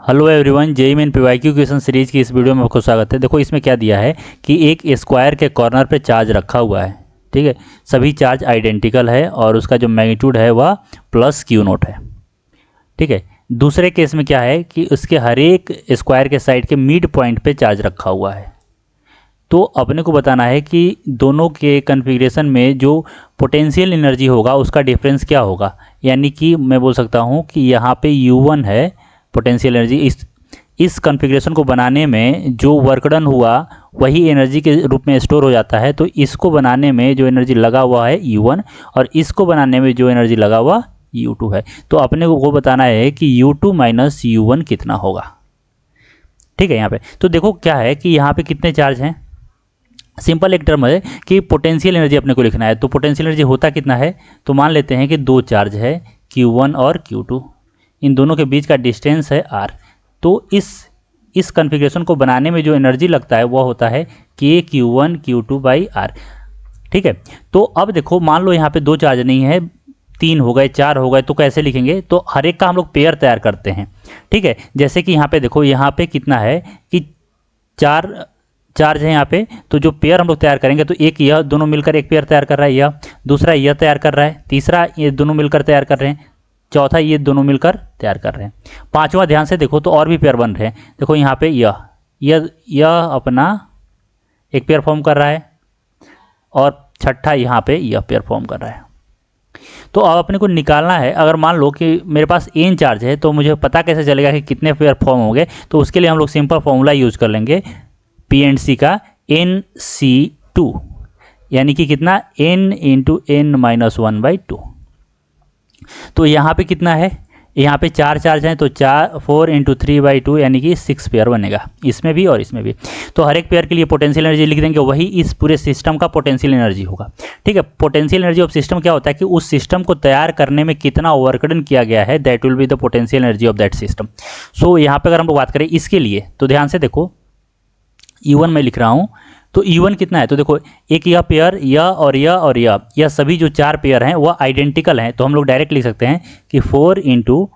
Hello everyone, JEE main PYQ question series की इस video में आपको स्वागत है। देखो इसमें क्या दिया है कि एक स्क्वायर के कॉर्नर पे चार्ज रखा हुआ है। ठीक है, सभी चार्ज आइडेंटिकल है और उसका जो मैग्नीट्यूड है वह प्लस क्यू नोट है। ठीक है, दूसरे केस में क्या है कि उसके हर एक स्क्वायर के साइड के मिड पॉइंट पे चार्ज रखा हुआ है। तो अपने को बताना है कि दोनों के कन्फिग्रेशन में जो पोटेंशियल एनर्जी होगा उसका डिफरेंस क्या होगा। यानी कि मैं बोल सकता हूँ कि यहाँ पे U1 है पोटेंशियल एनर्जी। इस कॉन्फ़िगरेशन को बनाने में जो वर्क डन हुआ वही एनर्जी के रूप में स्टोर हो जाता है। तो इसको बनाने में जो एनर्जी लगा हुआ है U1 और इसको बनाने में जो एनर्जी लगा हुआ U2 है। तो अपने को वो बताना है कि U2 माइनस U1 कितना होगा। ठीक है, यहाँ पे तो देखो क्या है कि यहाँ पे कितने चार्ज हैं। सिंपल एक टर्म है कि पोटेंशियल एनर्जी अपने को लिखना है। तो पोटेंशियल एनर्जी होता कितना है, तो मान लेते हैं कि दो चार्ज है Q1 और Q2, इन दोनों के बीच का डिस्टेंस है R। तो इस कॉन्फ़िगरेशन को बनाने में जो एनर्जी लगता है वह होता है KQ1 Q2 बाई R। ठीक है, तो अब देखो मान लो यहाँ पे दो चार्ज नहीं है, 3 हो गए 4 हो गए, तो कैसे लिखेंगे, तो हर एक का हम लोग पेयर तैयार करते हैं। ठीक है, जैसे कि यहाँ पे देखो यहाँ पे कितना है कि 4 चार्ज है यहाँ पे, तो जो पेयर हम लोग तैयार करेंगे तो एक यह दोनों मिलकर एक पेयर तैयार कर रहा है, यह दूसरा यह तैयार कर रहा है, तीसरा ये दोनों मिलकर तैयार कर रहे हैं, चौथा ये दोनों मिलकर तैयार कर रहे हैं, पांचवा ध्यान से देखो तो और भी पेयर बन रहे हैं। देखो यहाँ पे यह अपना एक पेयर फॉर्म कर रहा है और छठा यहाँ पे यह पेयर फॉर्म कर रहा है। तो अब अपने को निकालना है, अगर मान लो कि मेरे पास n चार्ज है तो मुझे पता कैसे चलेगा कि कितने पेयर फॉर्म होंगे। तो उसके लिए हम लोग सिंपल फॉर्मूला यूज कर लेंगे P एंड C का, NC2 यानी कि कितना n इंटू n माइनस 1/2। तो यहाँ पे कितना है, यहाँ पे 4 चार्ज हैं तो 4 इंटू 3/2 यानी कि 6 पेयर बनेगा, इसमें भी और इसमें भी। तो हर एक पेयर के लिए पोटेंशियल एनर्जी लिख देंगे, वही इस पूरे सिस्टम का पोटेंशियल एनर्जी होगा। ठीक है, पोटेंशियल एनर्जी ऑफ सिस्टम क्या होता है कि उस सिस्टम को तैयार करने में कितना वर्क डन किया गया है, that will be the potential energy of that system. So यहाँ पे अगर हम लोग बात करें इसके लिए तो ध्यान से देखो, E1 मैं लिख रहा हूँ, तो E1 कितना है, तो देखो एक यह पेयर, यह और यह सभी जो 4 पेयर हैं वह आइडेंटिकल हैं। तो हम लोग डायरेक्ट लिख सकते हैं कि 4 इंटू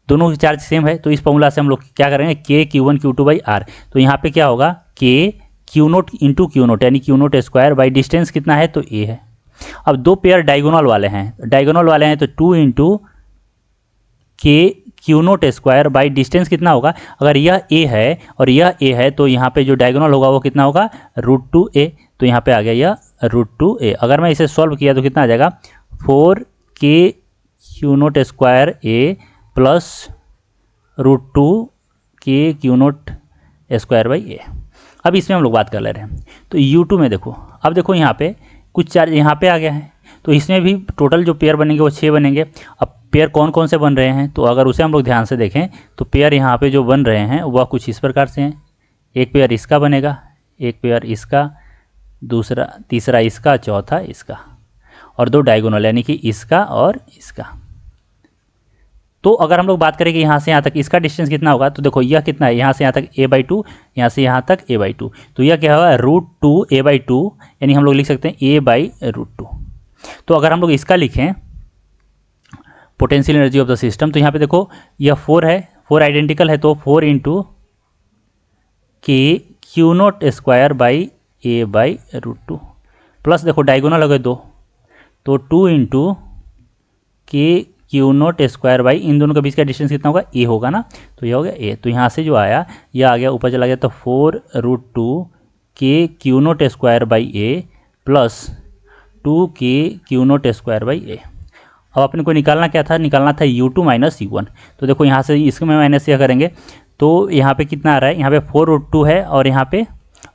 दोनों की चार्ज सेम है, तो इस फॉर्मूला से हम लोग क्या करेंगे KQ1 Q2 बाई R। तो यहाँ पे क्या होगा KQ0 इंटू Q0 यानी Q0 स्क्वायर बाई डिस्टेंस कितना है तो A है। अब दो पेयर डायगोनल वाले हैं तो 2 into KQ0 square by distance कितना होगा, अगर यह A है और यह A है तो यहाँ पे जो डायगोनल होगा वो कितना होगा √2A। तो यहाँ पे आ गया यह √2A। अगर मैं इसे सॉल्व किया तो कितना आ जाएगा 4KQ0 square A plus √2KQ0 square by A। अब इसमें हम लोग बात कर ले रहे हैं। तो U2 में देखो, अब देखो यहाँ पे कुछ चार्ज यहाँ पे आ गया है, तो इसमें भी टोटल जो पेयर बनेंगे वो 6 बनेंगे। अब पेयर कौन कौन से बन रहे हैं, तो अगर उसे हम लोग ध्यान से देखें तो पेयर यहाँ पे जो बन रहे हैं वह कुछ इस प्रकार से हैं। एक पेयर इसका बनेगा, एक पेयर इसका, दूसरा तीसरा इसका, चौथा इसका, और दो डायगोनल यानी कि इसका और इसका। तो अगर हम लोग बात करें कि यहाँ से यहाँ तक इसका डिस्टेंस कितना होगा, तो देखो यह कितना है, यहाँ से यहाँ तक A/2, यहाँ से यहाँ तक A/2, तो यह क्या होगा √2A/2 यानी हम लोग लिख सकते हैं A/√2। तो अगर हम लोग इसका लिखें potential energy of the system, तो यहाँ पे देखो यह 4 है, 4 आइडेंटिकल है, तो 4 into KQ0 square by A/√2 plus देखो डायगोनल हो गए 2, तो 2 इंटू KQ0 स्क्वायर बाई इन दोनों के बीच का डिस्टेंस कितना होगा A होगा ना, तो यह हो गया A। तो यहाँ से जो आया यह आ गया, ऊपर चला गया, तो 4√2 KQ0 square by A plus 2KQ0 square by A। अब अपने को निकालना क्या था, निकालना था U2 माइनस U1। तो देखो यहाँ से इसमें माइनस यह करेंगे तो यहाँ पे कितना आ रहा है, यहाँ पे 4√2 है और यहाँ पे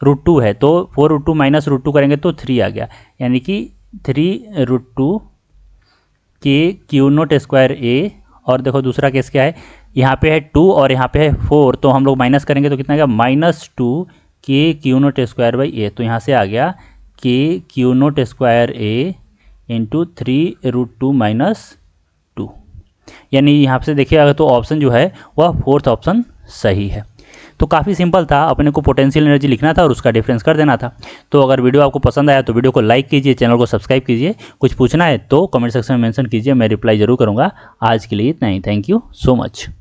√2 है, तो 4√2 माइनस √2 करेंगे तो 3 आ गया, यानी कि 3√2 KQ0 स्क्वायर A। और देखो दूसरा केस क्या है, यहाँ पे है 2 और यहाँ पे है 4, तो हम लोग माइनस करेंगे तो कितना आ गया -2 KQ0 स्क्वायर बाई A। तो यहाँ से आ गया KQ0 square A into 3√2 minus 2, यानी यहाँ से देखिए अगर तो ऑप्शन जो है वह 4th ऑप्शन सही है। तो काफ़ी सिंपल था, अपने को पोटेंशियल एनर्जी लिखना था और उसका डिफरेंस कर देना था। तो अगर वीडियो आपको पसंद आया तो वीडियो को लाइक कीजिए, चैनल को सब्सक्राइब कीजिए। कुछ पूछना है तो कमेंट सेक्शन में मेंशन कीजिए, मैं रिप्लाई जरूर करूँगा। आज के लिए इतना ही, थैंक यू सो मच।